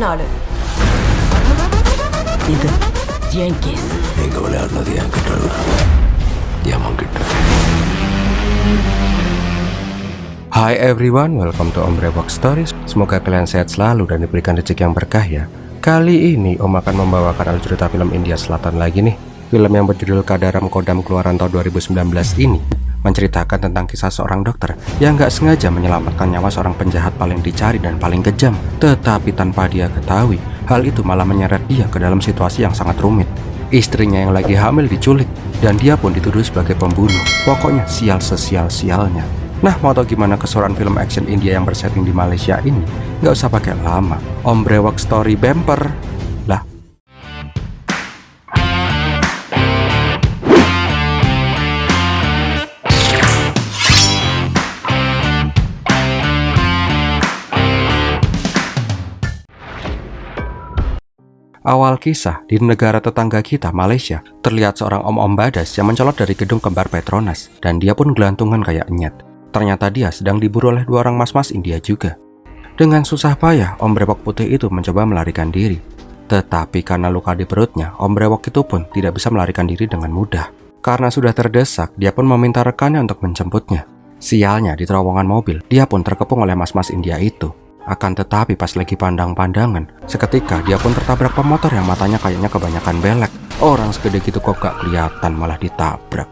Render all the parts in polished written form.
நாடு. இது என் கேஸ். எங்க விளையாடுனது என் கிட்ட இல்ல, என் கிட்ட. Hi everyone, welcome to Om Brewok Stories. Semoga kalian sehat selalu dan diberikan rezeki yang berkah ya. Kali ini Om akan membawakan alur cerita film India Selatan lagi nih. Film yang berjudul Kadaram Kodam keluaran tahun 2019 ini menceritakan tentang kisah seorang dokter yang gak sengaja menyelamatkan nyawa seorang penjahat paling dicari dan paling kejam. Tetapi tanpa dia ketahui, hal itu malah menyeret dia ke dalam situasi yang sangat rumit. Istrinya yang lagi hamil diculik dan dia pun dituduh sebagai pembunuh. Pokoknya sial sesial-sialnya. Nah, mau tau gimana keseruan film action India yang bersetting di Malaysia ini? Nggak usah pakai lama, Om Brewok Story bumper lah. Awal kisah, di negara tetangga kita, Malaysia, terlihat seorang om-om badas yang mencolot dari gedung kembar Petronas, dan dia pun gelantungan kayak nyet. Ternyata dia sedang diburu oleh dua orang mas-mas India juga. Dengan susah payah, Om Brewok Putih itu mencoba melarikan diri. Tetapi karena luka di perutnya, Om Brewok itu pun tidak bisa melarikan diri dengan mudah. Karena sudah terdesak, dia pun meminta rekannya untuk menjemputnya. Sialnya, di terowongan mobil, dia pun terkepung oleh mas-mas India itu. Akan tetapi pas lagi pandang-pandangan, seketika dia pun tertabrak pemotor yang matanya kayaknya kebanyakan belek. Orang segede gitu kok gak kelihatan, malah ditabrak.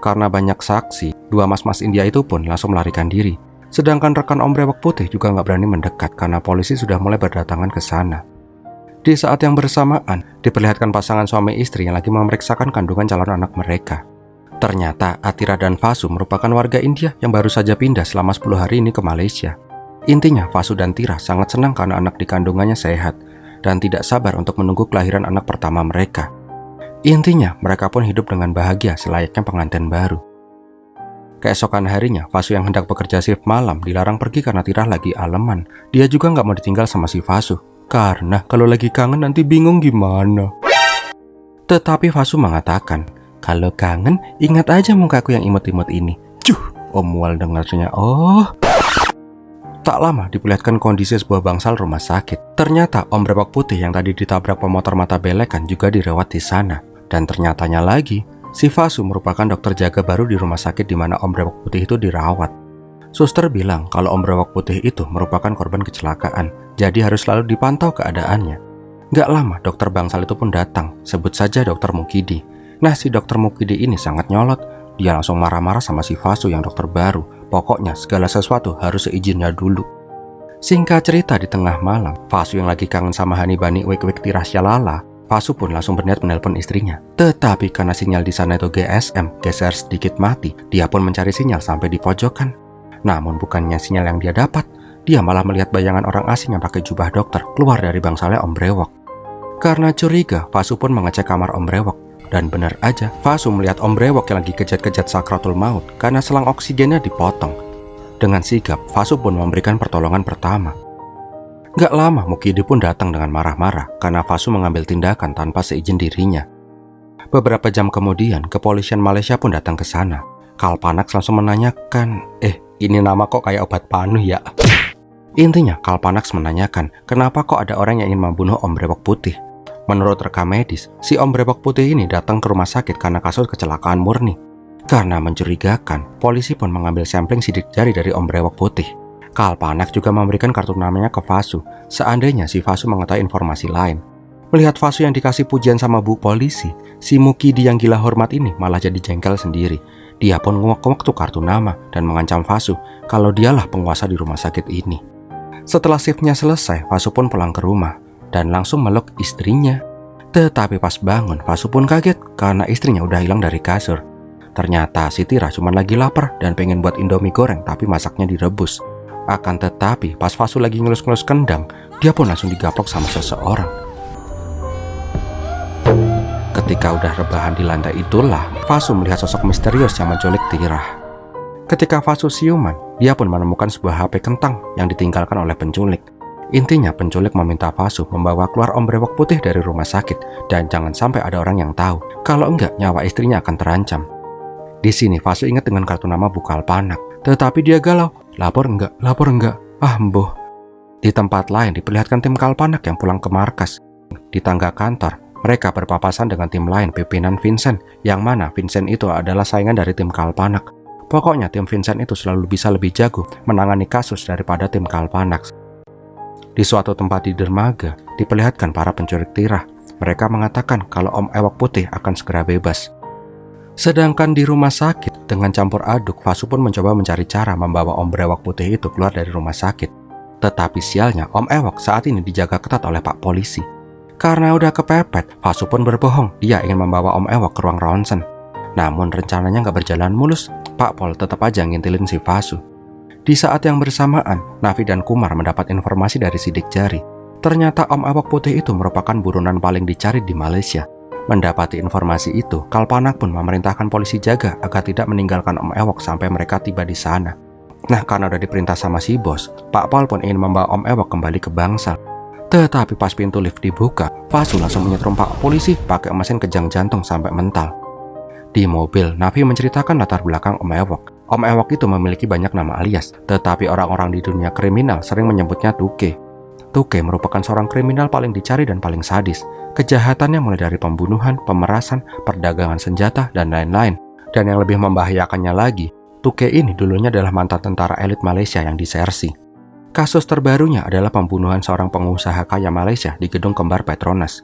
Karena banyak saksi, dua mas-mas India itu pun langsung melarikan diri. Sedangkan rekan Om Brewok Putih juga nggak berani mendekat karena polisi sudah mulai berdatangan ke sana. Di saat yang bersamaan, diperlihatkan pasangan suami istri yang lagi memeriksakan kandungan calon anak mereka. Ternyata Atira dan Vasu merupakan warga India yang baru saja pindah selama 10 hari ini ke Malaysia. Intinya Vasu dan Tira sangat senang karena anak di kandungannya sehat dan tidak sabar untuk menunggu kelahiran anak pertama mereka. Intinya, mereka pun hidup dengan bahagia selayaknya pengantin baru. Keesokan harinya, Vasu yang hendak bekerja shift malam dilarang pergi karena Tira lagi aleman. Dia juga nggak mau ditinggal sama si Vasu, karena kalau lagi kangen nanti bingung gimana. Tetapi Vasu mengatakan, kalau kangen, ingat aja mukaku yang imut-imut ini. Om Wal dengarnya, oh. Tak lama diperlihatkan kondisi sebuah bangsal rumah sakit. Ternyata Om Brewok Putih yang tadi ditabrak pemotor mata belekan juga dirawat di sana. Dan ternyatanya lagi, si Vasu merupakan dokter jaga baru di rumah sakit di mana Om Brewok Putih itu dirawat. Suster bilang kalau Om Brewok Putih itu merupakan korban kecelakaan, jadi harus selalu dipantau keadaannya. Gak lama dokter bangsal itu pun datang, sebut saja dokter Mukidi. Nah, si dokter Mukidi ini sangat nyolot. Dia langsung marah-marah sama si Vasu yang dokter baru. Pokoknya segala sesuatu harus seizinnya dulu. Singkat cerita, di tengah malam, Vasu yang lagi kangen sama Hani Bani Wik-Wik Tirasya Lala, Vasu pun langsung berniat menelpon istrinya. Tetapi karena sinyal di sana itu GSM, geser sedikit mati, dia pun mencari sinyal sampai di pojokan. Namun bukannya sinyal yang dia dapat, dia malah melihat bayangan orang asing yang pakai jubah dokter keluar dari bangsalnya Om Brewok. Karena curiga, Vasu pun mengecek kamar Om Brewok. Dan benar aja, Vasu melihat Om Brewok yang lagi kejat-kejat sakratul maut karena selang oksigennya dipotong. Dengan sigap, Vasu pun memberikan pertolongan pertama. Gak lama, Mukidi pun datang dengan marah-marah karena Vasu mengambil tindakan tanpa seizin dirinya. Beberapa jam kemudian, kepolisian Malaysia pun datang ke sana. Kalpanax langsung menanyakan, ini nama kok kayak obat panuh ya? Intinya, Kalpanax menanyakan, kenapa kok ada orang yang ingin membunuh Om Brewok Putih? Menurut rekam medis, si Om Brewok Putih ini datang ke rumah sakit karena kasus kecelakaan murni. Karena mencurigakan, polisi pun mengambil sampling sidik jari dari Om Brewok Putih. Kalpanax juga memberikan kartu namanya ke Vasu, seandainya si Vasu mengetahui informasi lain. Melihat Vasu yang dikasih pujian sama bu polisi, si Mukidi yang gila hormat ini malah jadi jengkel sendiri. Dia pun nguak-nguak tuh kartu nama dan mengancam Vasu kalau dialah penguasa di rumah sakit ini. Setelah shiftnya selesai, Vasu pun pulang ke rumah dan langsung meluk istrinya. Tetapi pas bangun, Vasu pun kaget karena istrinya udah hilang dari kasur. Ternyata si Tira cuma lagi lapar dan pengen buat Indomie goreng tapi masaknya direbus. Akan tetapi pas Vasu lagi ngelus-ngelus kendang, dia pun langsung digaplok sama seseorang. Ketika udah rebahan di lantai itulah, Vasu melihat sosok misterius yang menculik Tira. Ketika Vasu siuman, dia pun menemukan sebuah HP kentang yang ditinggalkan oleh penculik. Intinya penculik meminta Vasu membawa keluar Om Brewok Putih dari rumah sakit dan jangan sampai ada orang yang tahu. Kalau enggak, nyawa istrinya akan terancam. Di sini Vasu ingat dengan kartu nama Bu Kalpanax, tetapi dia galau. Lapor enggak? Ah, mboh. Di tempat lain diperlihatkan tim Kalpanak yang pulang ke markas. Di tangga kantor, mereka berpapasan dengan tim lain pimpinan Vincent, yang mana Vincent itu adalah saingan dari tim Kalpanak. Pokoknya tim Vincent itu selalu bisa lebih jago menangani kasus daripada tim Kalpanak. Di suatu tempat di dermaga, diperlihatkan para pencuri tirah. Mereka mengatakan kalau Om Ewok Putih akan segera bebas. Sedangkan di rumah sakit, dengan campur aduk, Vasu pun mencoba mencari cara membawa Om Brewok Putih itu keluar dari rumah sakit. Tetapi sialnya, Om Ewok saat ini dijaga ketat oleh Pak Polisi. Karena udah kepepet, Vasu pun berbohong dia ingin membawa Om Ewok ke ruang ronsen. Namun rencananya nggak berjalan mulus. Pak Pol tetap aja ngintilin si Vasu. Di saat yang bersamaan, Navi dan Kumar mendapat informasi dari sidik jari. Ternyata Om Ewok Putih itu merupakan buronan paling dicari di Malaysia. Mendapati informasi itu, Kalpanak pun memerintahkan polisi jaga agar tidak meninggalkan Om Ewok sampai mereka tiba di sana. Nah, karena udah diperintah sama si bos, Pak Pol pun ingin membawa Om Ewok kembali ke Bangsal. Tetapi pas pintu lift dibuka, Vasu langsung menyetrum Pak Polisi pakai mesin kejang jantung sampai mental. Di mobil, Navi menceritakan latar belakang Om Ewok. Om Ewok itu memiliki banyak nama alias, tetapi orang-orang di dunia kriminal sering menyebutnya Tuke. Tuke merupakan seorang kriminal paling dicari dan paling sadis. Kejahatannya mulai dari pembunuhan, pemerasan, perdagangan senjata, dan lain-lain. Dan yang lebih membahayakannya lagi, Tuke ini dulunya adalah mantan tentara elit Malaysia yang disersi. Kasus terbarunya adalah pembunuhan seorang pengusaha kaya Malaysia di gedung kembar Petronas.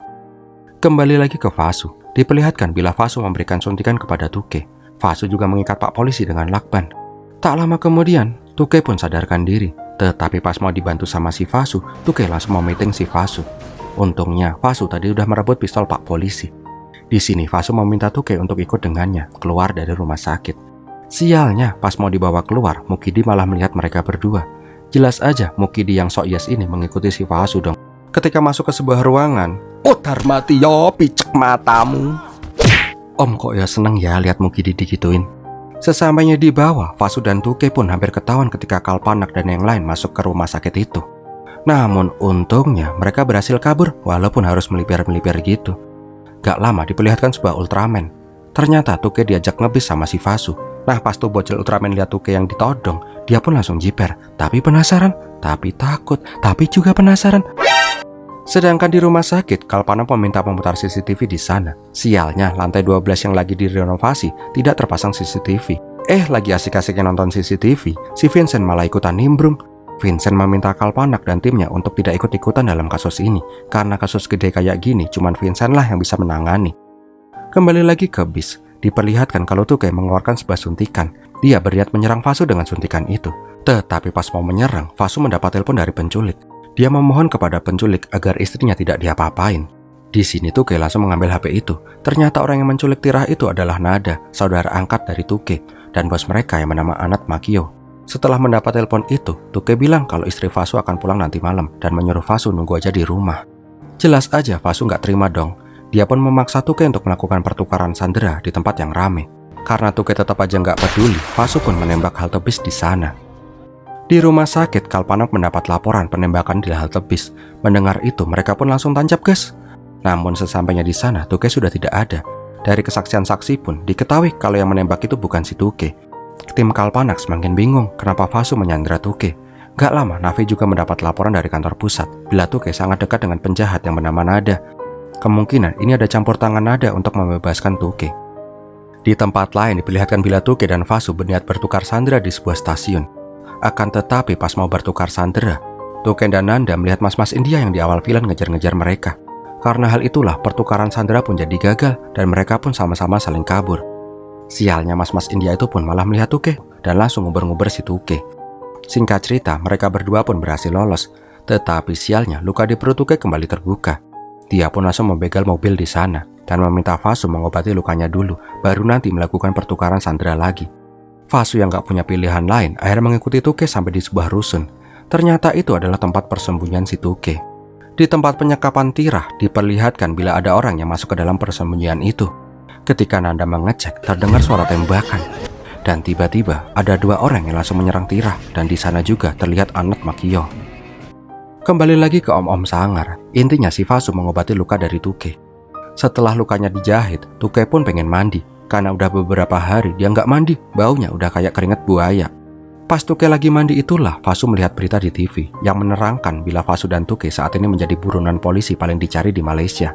Kembali lagi ke Vasu, diperlihatkan bila Vasu memberikan suntikan kepada Tuke. Vasu juga mengikat Pak Polisi dengan lakban. Tak lama kemudian, Tuke pun sadarkan diri. Tetapi pas mau dibantu sama si Vasu, Tuke langsung memeting si Vasu. Untungnya, Vasu tadi udah merebut pistol Pak Polisi. Di sini Vasu meminta Tuke untuk ikut dengannya keluar dari rumah sakit. Sialnya, pas mau dibawa keluar, Mukidi malah melihat mereka berdua. Jelas aja Mukidi yang sok yes ini mengikuti si Vasu dong. Ketika masuk ke sebuah ruangan, "Putar mati yo, picek matamu." Om kok ya seneng ya lihat Mukidi digituin. Sesampainya di bawah, Vasu dan Tuke pun hampir ketahuan ketika Kalpanak dan yang lain masuk ke rumah sakit itu. Namun untungnya mereka berhasil kabur walaupun harus melipir-melipir gitu. Gak lama diperlihatkan sebuah Ultraman. Ternyata Tuke diajak ngebis sama si Vasu. Nah pas tuh bocil Ultraman lihat Tuke yang ditodong, dia pun langsung jiper. Tapi penasaran, tapi takut, tapi juga penasaran. Sedangkan di rumah sakit, Kalpanak meminta pemutar CCTV di sana. Sialnya, lantai 12 yang lagi direnovasi tidak terpasang CCTV. Lagi asik-asiknya nonton CCTV, si Vincent malah ikutan nimbrung. Vincent meminta Kalpanak dan timnya untuk tidak ikut-ikutan dalam kasus ini, karena kasus gede kayak gini cuman Vincent lah yang bisa menangani. Kembali lagi ke bis, diperlihatkan kalau Tuke mengeluarkan sebuah suntikan. Dia berniat menyerang Vasu dengan suntikan itu. Tetapi pas mau menyerang, Vasu mendapat telepon dari penculik. Dia memohon kepada penculik agar istrinya tidak diapa-apain. Di sini Tuke langsung mengambil HP itu. Ternyata orang yang menculik Tirah itu adalah Nada, saudara angkat dari Tuke, dan bos mereka yang bernama Anat Makio. Setelah mendapat telepon itu, Tuke bilang kalau istri Vasu akan pulang nanti malam dan menyuruh Vasu nunggu aja di rumah. Jelas aja Vasu nggak terima dong. Dia pun memaksa Tuke untuk melakukan pertukaran sandera di tempat yang rame. Karena Tuke tetap aja nggak peduli, Vasu pun menembak halte bis di sana. Di rumah sakit, Kalpanak mendapat laporan penembakan di halte bis. Mendengar itu, mereka pun langsung tancap gas. Namun sesampainya di sana, Tuke sudah tidak ada. Dari kesaksian saksi pun diketahui kalau yang menembak itu bukan si Tuke. Tim Kalpanak semakin bingung kenapa Vasu menyandera Tuke. Gak lama, Navi juga mendapat laporan dari kantor pusat bila Tuke sangat dekat dengan penjahat yang bernama Nada. Kemungkinan ini ada campur tangan Nada untuk membebaskan Tuke. Di tempat lain diperlihatkan bila Tuke dan Vasu berniat bertukar sandera di sebuah stasiun. Akan tetapi pas mau bertukar sandera, Tuke dan Nanda melihat mas-mas India yang di awal film ngejar-ngejar mereka. Karena hal itulah pertukaran sandera pun jadi gagal dan mereka pun sama-sama saling kabur. Sialnya mas-mas India itu pun malah melihat Tuke dan langsung nguber-nguber si Tuke. Singkat cerita, mereka berdua pun berhasil lolos. Tetapi sialnya luka di perut Tuke kembali terbuka. Dia pun langsung membegal mobil di sana dan meminta Vasu mengobati lukanya dulu, baru nanti melakukan pertukaran sandera lagi. Vasu yang gak punya pilihan lain akhirnya mengikuti Tuke sampai di sebuah rusun. Ternyata itu adalah tempat persembunyian si Tuke. Di tempat penyekapan Tirah diperlihatkan bila ada orang yang masuk ke dalam persembunyian itu. Ketika Nanda mengecek, terdengar suara tembakan. Dan tiba-tiba ada dua orang yang langsung menyerang Tirah dan di sana juga terlihat Anat Makio. Kembali lagi ke Om-Om Sangar. Intinya si Vasu mengobati luka dari Tuke. Setelah lukanya dijahit, Tuke pun pengen mandi. Karena udah beberapa hari dia nggak mandi, baunya udah kayak keringat buaya. Pas Tuke lagi mandi itulah Fasu melihat berita di TV yang menerangkan bila Fasu dan Tuke saat ini menjadi buronan polisi paling dicari di Malaysia.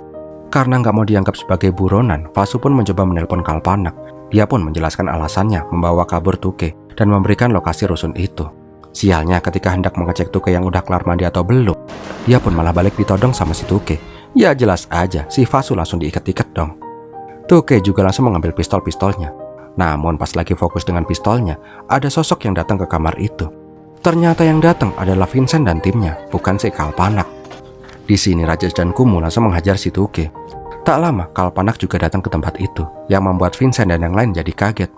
Karena nggak mau dianggap sebagai buronan, Fasu pun mencoba menelpon Kalpanak. Dia pun menjelaskan alasannya membawa kabur Tuke dan memberikan lokasi rusun itu. Sialnya ketika hendak mengecek Tuke yang udah kelar mandi atau belum, dia pun malah balik ditodong sama si Tuke. Ya jelas aja, si Fasu langsung diikat-ikat dong. Tuke juga langsung mengambil pistol-pistolnya. Namun pas lagi fokus dengan pistolnya, ada sosok yang datang ke kamar itu. Ternyata yang datang adalah Vincent dan timnya, bukan si Kalpanak. Di sini Rajesh dan Kumu langsung menghajar si Tuke. Tak lama, Kalpanak juga datang ke tempat itu, yang membuat Vincent dan yang lain jadi kaget.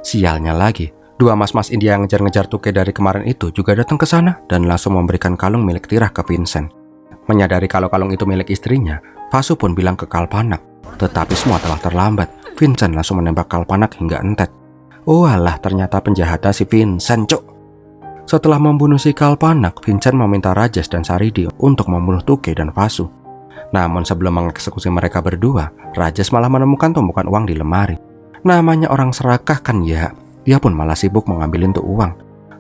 Sialnya lagi, dua mas-mas India yang ngejar-ngejar Tuke dari kemarin itu juga datang ke sana dan langsung memberikan kalung milik Tirah ke Vincent. Menyadari kalau kalung itu milik istrinya, Fasu pun bilang ke Kalpanak. Tetapi semua telah terlambat. Vincent langsung menembak Kalpanak hingga entet. Oh alah, ternyata penjahatnya si Vincent, cuk. Setelah membunuh si Kalpanak, Vincent meminta Rajesh dan Saridi untuk membunuh Tuke dan Fasu. Namun sebelum mengeksekusi mereka berdua, Rajesh malah menemukan tumpukan uang di lemari. Namanya orang serakah kan ya, dia pun malah sibuk mengambilin tuh uang.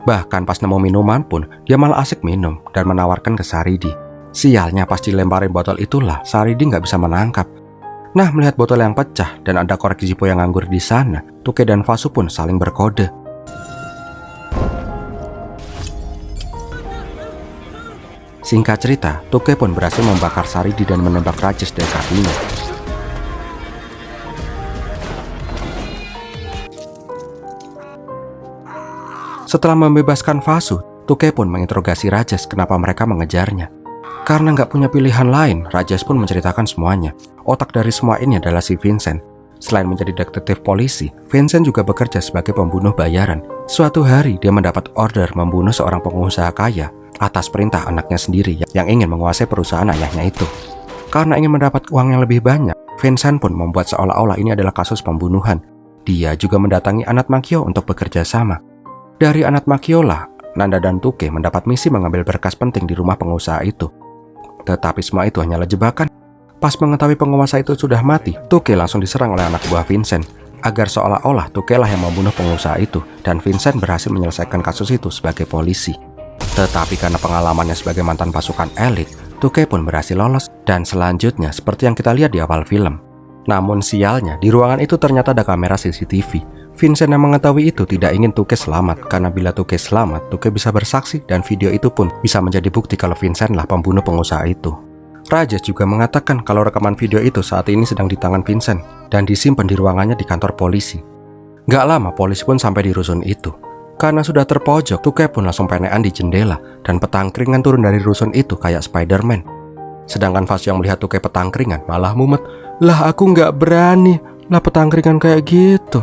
Bahkan pas nemu minuman pun, dia malah asik minum dan menawarkan ke Saridi. Sialnya pas dilemparin botol itulah, Saridi nggak bisa menangkap. Nah, melihat botol yang pecah dan ada korek Zippo yang nganggur di sana, Tuke dan Fasu pun saling berkode. Singkat cerita, Tuke pun berhasil membakar Saridi dan menembak Rajesh dari kakinya. Setelah membebaskan Fasu, Tuke pun menginterogasi Rajesh kenapa mereka mengejarnya. Karena nggak punya pilihan lain, Rajesh pun menceritakan semuanya. Otak dari semua ini adalah si Vincent. Selain menjadi detektif polisi, Vincent juga bekerja sebagai pembunuh bayaran. Suatu hari, dia mendapat order membunuh seorang pengusaha kaya atas perintah anaknya sendiri yang ingin menguasai perusahaan ayahnya itu. Karena ingin mendapat uang yang lebih banyak, Vincent pun membuat seolah-olah ini adalah kasus pembunuhan. Dia juga mendatangi Anat Makio untuk bekerja sama. Dari Anat Makio lah, Nanda dan Tuke mendapat misi mengambil berkas penting di rumah pengusaha itu. Tetapi semua itu hanyalah jebakan. Pas mengetahui penguasa itu sudah mati, Tuke langsung diserang oleh anak buah Vincent, agar seolah-olah Tuke lah yang membunuh pengusaha itu, dan Vincent berhasil menyelesaikan kasus itu sebagai polisi. Tetapi karena pengalamannya sebagai mantan pasukan elit, Tuke pun berhasil lolos, dan selanjutnya seperti yang kita lihat di awal film. Namun sialnya, di ruangan itu ternyata ada kamera CCTV. Vincent yang mengetahui itu tidak ingin Tuke selamat, karena bila Tuke selamat, Tuke bisa bersaksi dan video itu pun bisa menjadi bukti kalau Vincent lah pembunuh pengusaha itu. Rajesh juga mengatakan kalau rekaman video itu saat ini sedang di tangan Vincent dan disimpan di ruangannya di kantor polisi. Gak lama polisi pun sampai di rusun itu. Karena sudah terpojok, Tuke pun langsung penean di jendela dan petangkringan turun dari rusun itu kayak Spider-Man. Sedangkan Fasu yang melihat Tuke petangkringan malah mumet. Lah aku gak berani, lah petangkringan kayak gitu.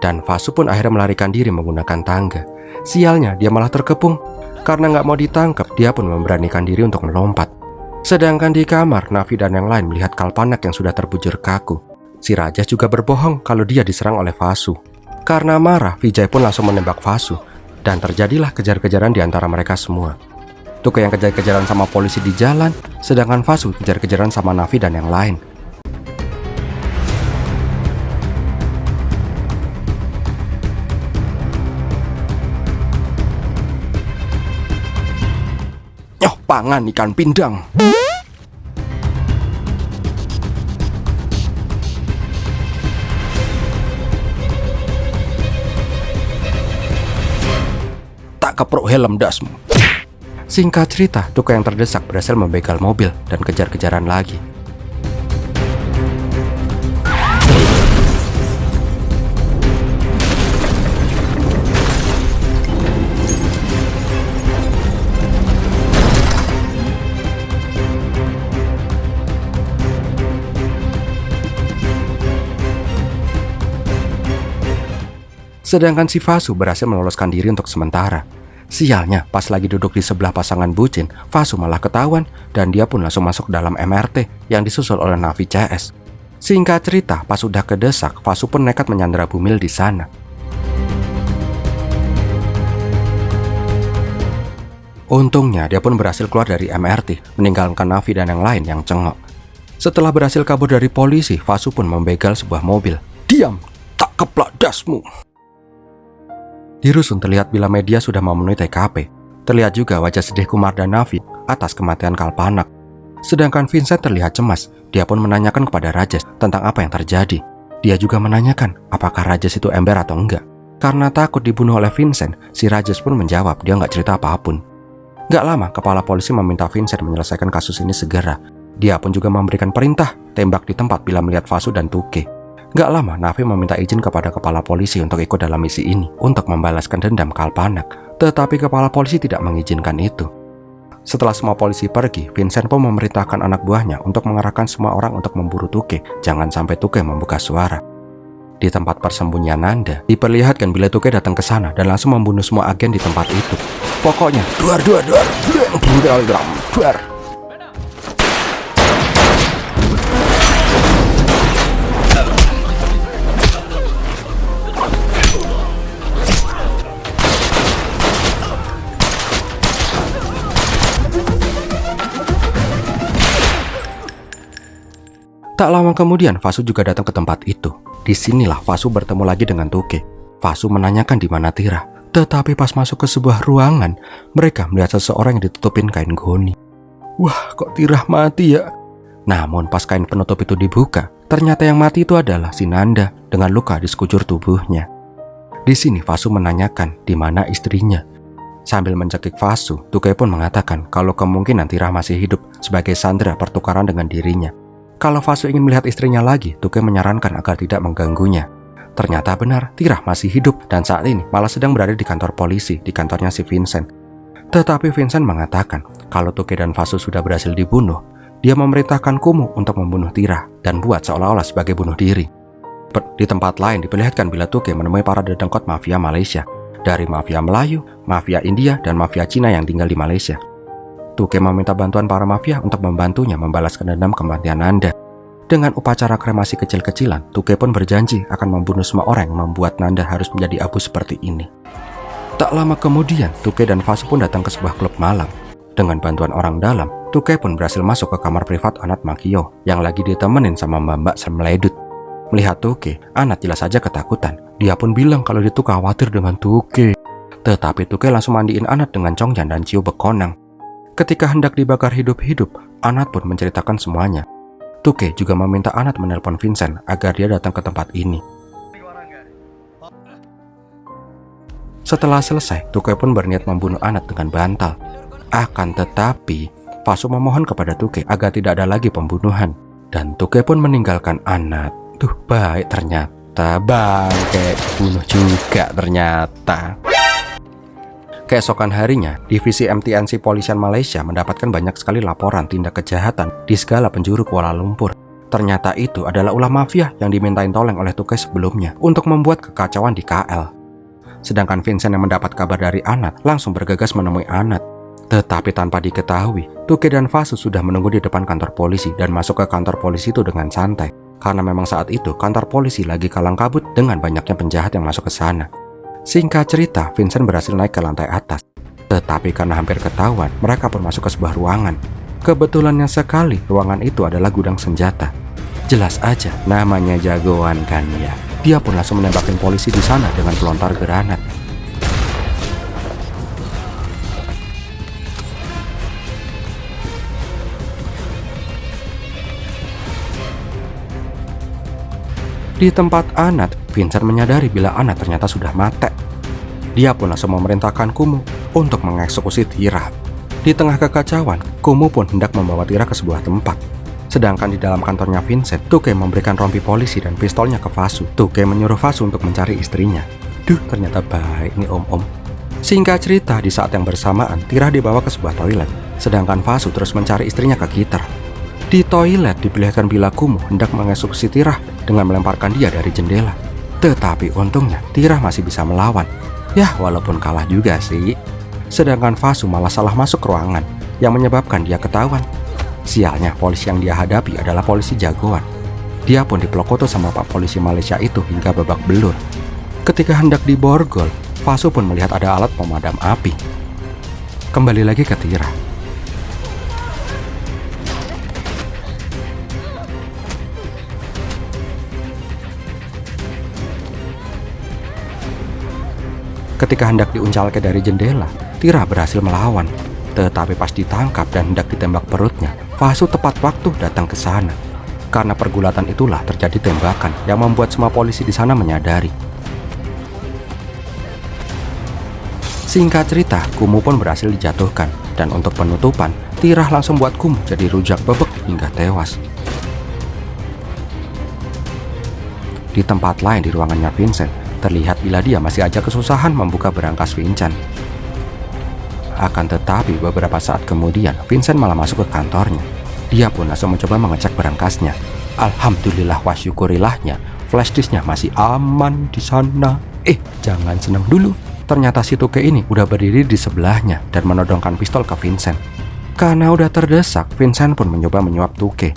Dan Fasu pun akhirnya melarikan diri menggunakan tangga. Sialnya, dia malah terkepung. Karena nggak mau ditangkap, dia pun memberanikan diri untuk melompat. Sedangkan di kamar, Navi dan yang lain melihat Kalpanak yang sudah terbujur kaku. Si Rajesh juga berbohong kalau dia diserang oleh Fasu. Karena marah, Vijay pun langsung menembak Fasu. Dan terjadilah kejar-kejaran di antara mereka semua. Tuke yang kejar-kejaran sama polisi di jalan, sedangkan Fasu kejar-kejaran sama Navi dan yang lain. Nyoh pangan ikan pindang. Tak keprok helm dasmu. Singkat cerita, Tuke yang terdesak berhasil membegal mobil dan kejar-kejaran lagi. Sedangkan si Fasu berhasil meloloskan diri untuk sementara. Sialnya, pas lagi duduk di sebelah pasangan bucin, Fasu malah ketahuan dan dia pun langsung masuk dalam MRT yang disusul oleh Navi CS. Singkat cerita, pas sudah kedesak, Fasu pun nekat menyandera Bumil di sana. Untungnya, dia pun berhasil keluar dari MRT, meninggalkan Navi dan yang lain yang cengok. Setelah berhasil kabur dari polisi, Fasu pun membegal sebuah mobil. "Diam, tak keplak dasmu." Di rusun terlihat bila media sudah memenuhi TKP. Terlihat juga wajah sedih Kumar dan Navi atas kematian Kalpanak. Sedangkan Vincent terlihat cemas. Dia pun menanyakan kepada Rajesh tentang apa yang terjadi. Dia juga menanyakan apakah Rajesh itu ember atau enggak. Karena takut dibunuh oleh Vincent, si Rajesh pun menjawab dia nggak cerita apapun. Gak lama, kepala polisi meminta Vincent menyelesaikan kasus ini segera. Dia pun juga memberikan perintah tembak di tempat bila melihat Fasu dan Tuke. Gak lama, Navi meminta izin kepada kepala polisi untuk ikut dalam misi ini untuk membalaskan dendam Kalpanak. Tetapi kepala polisi tidak mengizinkan itu. Setelah semua polisi pergi, Vincent pun memerintahkan anak buahnya untuk mengerahkan semua orang untuk memburu Tuke. Jangan sampai Tuke membuka suara. Di tempat persembunyian Nanda, diperlihatkan bila Tuke datang ke sana dan langsung membunuh semua agen di tempat itu. Pokoknya, duar. Tak lama kemudian, Fasu juga datang ke tempat itu. Disinilah Fasu bertemu lagi dengan Tuke. Fasu menanyakan di mana Tira. Tetapi pas masuk ke sebuah ruangan, mereka melihat seseorang yang ditutupin kain goni. Wah, kok Tira mati ya? Namun pas kain penutup itu dibuka, ternyata yang mati itu adalah si Nanda dengan luka di sekujur tubuhnya. Di sini Fasu menanyakan di mana istrinya. Sambil mencekik Fasu, Tuke pun mengatakan kalau kemungkinan Tira masih hidup sebagai sandera pertukaran dengan dirinya. Kalau Fasu ingin melihat istrinya lagi, Tuke menyarankan agar tidak mengganggunya. Ternyata benar, Tira masih hidup dan saat ini malah sedang berada di kantor polisi, di kantornya si Vincent. Tetapi Vincent mengatakan kalau Tuke dan Fasu sudah berhasil dibunuh, dia memerintahkan Kumu untuk membunuh Tira dan buat seolah-olah sebagai bunuh diri. Di tempat lain diperlihatkan bila Tuke menemui para dedengkot mafia Malaysia, dari mafia Melayu, mafia India, dan mafia Cina yang tinggal di Malaysia. Tuke meminta bantuan para mafia untuk membantunya membalaskan dendam kematian Nanda. Dengan upacara kremasi kecil-kecilan, Tuke pun berjanji akan membunuh semua orang yang membuat Nanda harus menjadi abu seperti ini. Tak lama kemudian, Tuke dan Fasu pun datang ke sebuah klub malam. Dengan bantuan orang dalam, Tuke pun berhasil masuk ke kamar privat Anat Makio yang lagi ditemenin sama Mbak Semledut. Melihat Tuke, Anat jelas saja ketakutan. Dia pun bilang kalau dia tuh khawatir dengan Tuke. Tetapi Tuke langsung mandiin Anat dengan Chongjan dan Ciu Bekonang. Ketika hendak dibakar hidup-hidup, Anat pun menceritakan semuanya. Tuke juga meminta Anat menelpon Vincent agar dia datang ke tempat ini. Setelah selesai, Tuke pun berniat membunuh Anat dengan bantal. Akan tetapi, Fasu memohon kepada Tuke agar tidak ada lagi pembunuhan. Dan Tuke pun meninggalkan Anat. Duh, baik ternyata. Bangke, bunuh juga ternyata. Keesokan harinya, divisi MTNC Polisian Malaysia mendapatkan banyak sekali laporan tindak kejahatan di segala penjuru Kuala Lumpur. Ternyata itu adalah ulah mafia yang dimintain tolong oleh Tuke sebelumnya untuk membuat kekacauan di KL. Sedangkan Vincent yang mendapat kabar dari Anat langsung bergegas menemui Anat. Tetapi tanpa diketahui, Tuke dan Fasu sudah menunggu di depan kantor polisi dan masuk ke kantor polisi itu dengan santai. Karena memang saat itu kantor polisi lagi kalang kabut dengan banyaknya penjahat yang masuk ke sana. Singkat cerita, Vincent berhasil naik ke lantai atas. Tetapi karena hampir ketahuan, mereka pun masuk ke sebuah ruangan. Kebetulannya sekali, ruangan itu adalah gudang senjata. Jelas aja, namanya jagoan kan ya. Dia pun langsung menembakin polisi di sana dengan pelontar granat. Di tempat Anat, Vincent menyadari bila Anat ternyata sudah mati. Dia pun langsung memerintahkan Kumu untuk mengeksekusi Tira. Di tengah kekacauan, Kumu pun hendak membawa Tira ke sebuah tempat. Sedangkan di dalam kantornya Vincent, Tuke memberikan rompi polisi dan pistolnya ke Fasu. Tuke menyuruh Fasu untuk mencari istrinya. Duh, ternyata baik nih om-om. Singkat cerita, di saat yang bersamaan, Tira dibawa ke sebuah toilet. Sedangkan Fasu terus mencari istrinya ke gitar. Di toilet diperlihatkan bila Kumu hendak mengeksekusi Tira dengan melemparkan dia dari jendela. Tetapi untungnya Tira masih bisa melawan. Yah, walaupun kalah juga sih. Sedangkan Fasu malah salah masuk ruangan yang menyebabkan dia ketahuan. Sialnya, polisi yang dia hadapi adalah polisi jagoan. Dia pun dipeluk sama pak polisi Malaysia itu hingga babak belur. Ketika hendak diborgol, Fasu pun melihat ada alat pemadam api. Kembali lagi ke Tira. Ketika hendak diuncalkan dari jendela, Tira berhasil melawan. Tetapi pas ditangkap dan hendak ditembak perutnya, Fasu tepat waktu datang ke sana. Karena pergulatan itulah terjadi tembakan yang membuat semua polisi di sana menyadari. Singkat cerita, Kumu pun berhasil dijatuhkan. Dan untuk penutupan, Tira langsung buat Kumu jadi rujak bebek hingga tewas. Di tempat lain di ruangannya Vincent, terlihat bila dia masih aja kesusahan membuka berangkas Vincent. Akan tetapi beberapa saat kemudian, Vincent malah masuk ke kantornya. Dia pun langsung mencoba mengecek berangkasnya. Alhamdulillah wa syukurilahnya, flash disknya masih aman di sana. Jangan senang dulu. Ternyata si Tuke ini udah berdiri di sebelahnya dan menodongkan pistol ke Vincent. Karena udah terdesak, Vincent pun mencoba menyuap Tuke.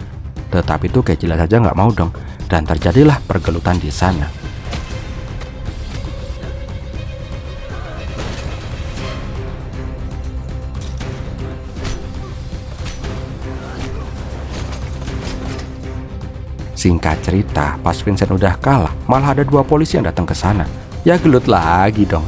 Tetapi Tuke jelas saja nggak mau dong, dan terjadilah pergelutan di sana. Singkat cerita, pas Vincent udah kalah, malah ada 2 polisi yang datang ke sana. Ya gelut lagi dong.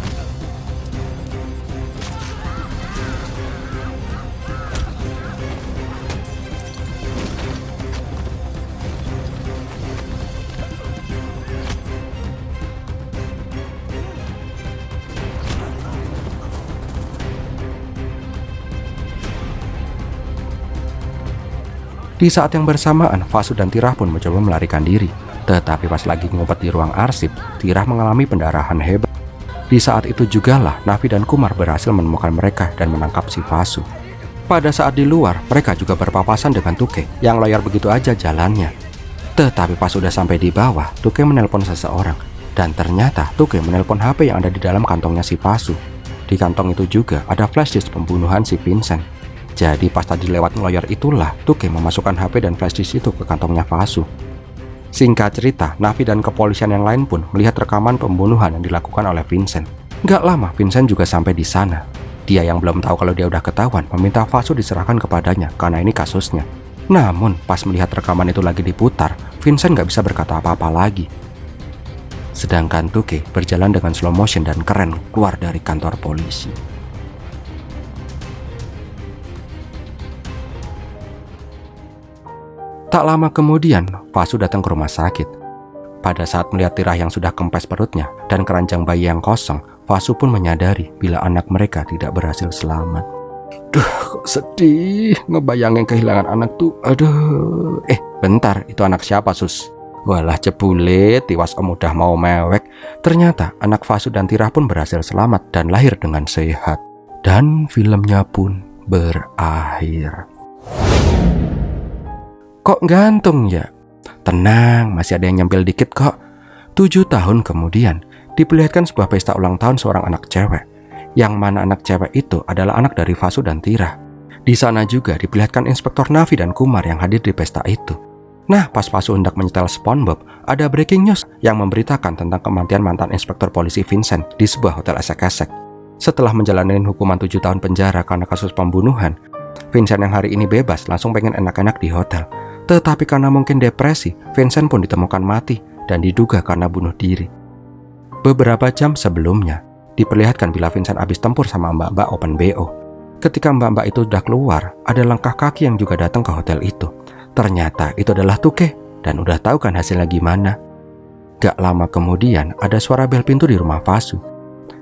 Di saat yang bersamaan, Fasu dan Tirah pun mencoba melarikan diri. Tetapi pas lagi ngumpet di ruang arsip, Tirah mengalami pendarahan hebat. Di saat itu jugalah Navi dan Kumar berhasil menemukan mereka dan menangkap si Fasu. Pada saat di luar, mereka juga berpapasan dengan Tuke yang loyal begitu aja jalannya. Tetapi pas sudah sampai di bawah, Tuke menelpon seseorang. Dan ternyata Tuke menelpon HP yang ada di dalam kantongnya si Fasu. Di kantong itu juga ada flash disk pembunuhan si Vincent. Jadi pas tadi lewat ngeloyor itulah Tuke memasukkan HP dan flash disk itu ke kantongnya Fasu. Singkat cerita, Navi dan kepolisian yang lain pun melihat rekaman pembunuhan yang dilakukan oleh Vincent. Gak lama Vincent juga sampai di sana. Dia yang belum tahu kalau dia udah ketahuan meminta Fasu diserahkan kepadanya karena ini kasusnya. Namun pas melihat rekaman itu lagi diputar, Vincent gak bisa berkata apa-apa lagi. Sedangkan Tuke berjalan dengan slow motion dan keren keluar dari kantor polisi. Tak lama kemudian, Fasu datang ke rumah sakit. Pada saat melihat Tirah yang sudah kempes perutnya dan keranjang bayi yang kosong, Fasu pun menyadari bila anak mereka tidak berhasil selamat. Duh, kok sedih ngebayangin kehilangan anak tuh. Aduh, bentar, itu anak siapa, Sus? Walah jebule, tiwas om udah mau mewek. Ternyata anak Fasu dan Tirah pun berhasil selamat dan lahir dengan sehat. Dan filmnya pun berakhir. Kok gantung ya? Tenang, masih ada yang nyempil dikit kok. 7 tahun kemudian, diperlihatkan sebuah pesta ulang tahun seorang anak cewek. Yang mana anak cewek itu adalah anak dari Fasu dan Tirah. Di sana juga diperlihatkan Inspektur Navi dan Kumar yang hadir di pesta itu. Nah, pas Fasu hendak menyetel SpongeBob, ada breaking news yang memberitakan tentang kematian mantan Inspektur Polisi Vincent di sebuah hotel esek-esek. Setelah menjalani hukuman 7 tahun penjara karena kasus pembunuhan, Vincent yang hari ini bebas langsung pengen enak-enak di hotel. Tetapi karena mungkin depresi, Vincent pun ditemukan mati dan diduga karena bunuh diri. Beberapa jam sebelumnya, diperlihatkan bila Vincent habis tempur sama mbak-mbak Open BO. Ketika mbak-mbak itu sudah keluar, ada langkah kaki yang juga datang ke hotel itu. Ternyata itu adalah Tuke dan udah tahu kan hasilnya gimana. Gak lama kemudian, ada suara bel pintu di rumah Fasu.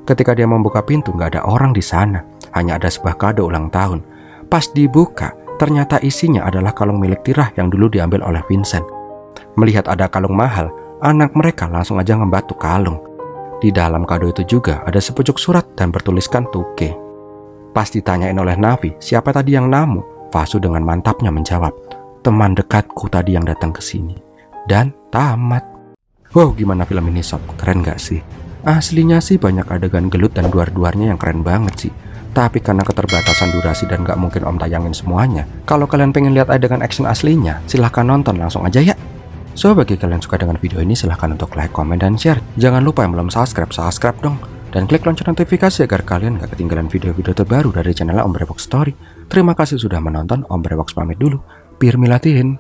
Ketika dia membuka pintu, gak ada orang di sana. Hanya ada sebuah kado ulang tahun. Pas dibuka, ternyata isinya adalah kalung milik Tirah yang dulu diambil oleh Vincent. Melihat ada kalung mahal, anak mereka langsung aja ngebatu kalung. Di dalam kado itu juga ada sepucuk surat dan bertuliskan Tuke. Pas ditanyain oleh Navi, siapa tadi yang namu? Fasu dengan mantapnya menjawab, teman dekatku tadi yang datang ke sini. Dan tamat. Wow, gimana film ini sob? Keren gak sih? Aslinya sih banyak adegan gelut dan duar-duarnya yang keren banget sih. Tapi karena keterbatasan durasi dan gak mungkin om tayangin semuanya, kalau kalian pengen lihat adegan action aslinya, silahkan nonton langsung aja ya. So, bagi kalian suka dengan video ini, silahkan untuk like, komen, dan share. Jangan lupa yang belum subscribe dong. Dan klik lonceng notifikasi agar kalian gak ketinggalan video-video terbaru dari channel Om Brewok Story. Terima kasih sudah menonton, Om Brewok pamit dulu. Pir milatin.